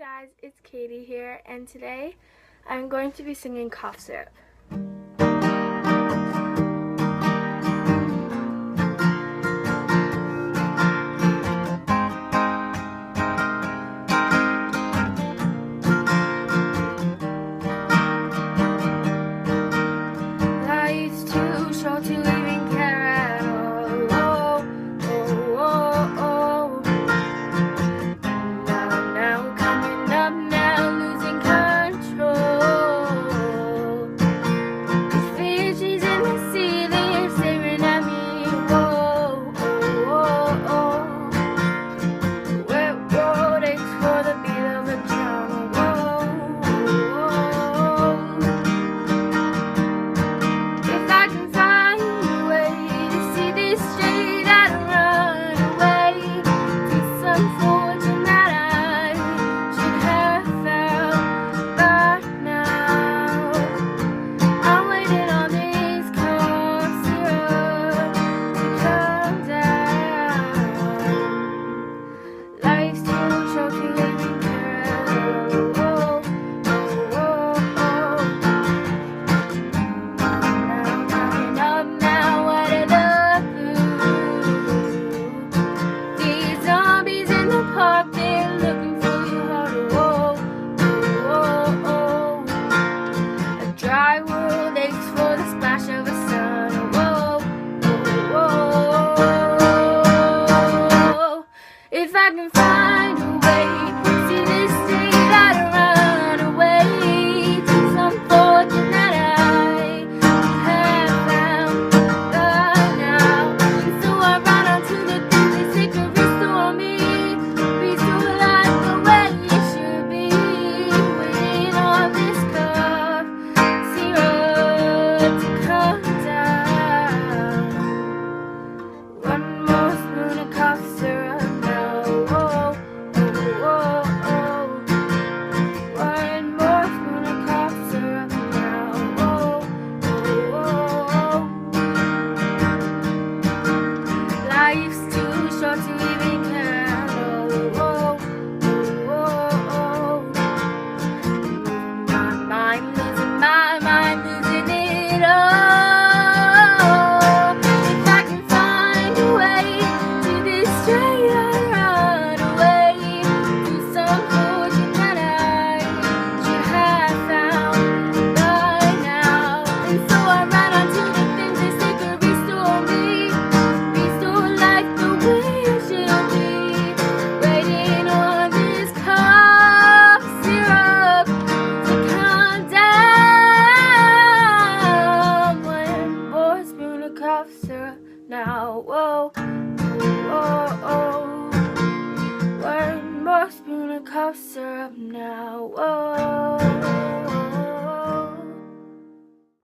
guys, it's Katie here, and today I'm going to be singing cough syrup. Life's too short to even care at all. Oh, oh, oh, oh. Now, coming up now, losing control. These fishes in the sea, they're staring at me. Whoa, oh, oh, oh. Wet road aches for the beat of a drum. Whoa, oh, oh. If I can find a way to see this straight, I'd run away to some fortune that I should have found by now. I'm waiting on this cough syrup to come down. Life's too short to even care. Oh, oh, oh, oh. Up now, what are the clues? These zombies in the park, they're looking for your heart. Oh, oh, oh, oh. A dry world aches for the splash of a sun. Oh, oh, oh, oh. If I can find a way to see this state, I'd run away to some fortune that I have found by now. And so I run onto the things they say could restore me, restore life the way it should be. Waiting on this cough syrup to come down. One more spoon of cough syrup now. Oh, oh, oh, oh. One more spoon of cough syrup now. Oh, oh, oh, oh. Life's too short to even care. Oh, oh, oh, oh. My mind, losing it all. If I can find a way to this straight, I'd run away to some fortune that I should have found by now. And so I ran onto the things they say could restore me, restore life the way it should be. Waiting on this cough syrup to come down. One more spoon of cough syrup now. Whoa, oh, oh. One more spoon of cough syrup now. Whoa.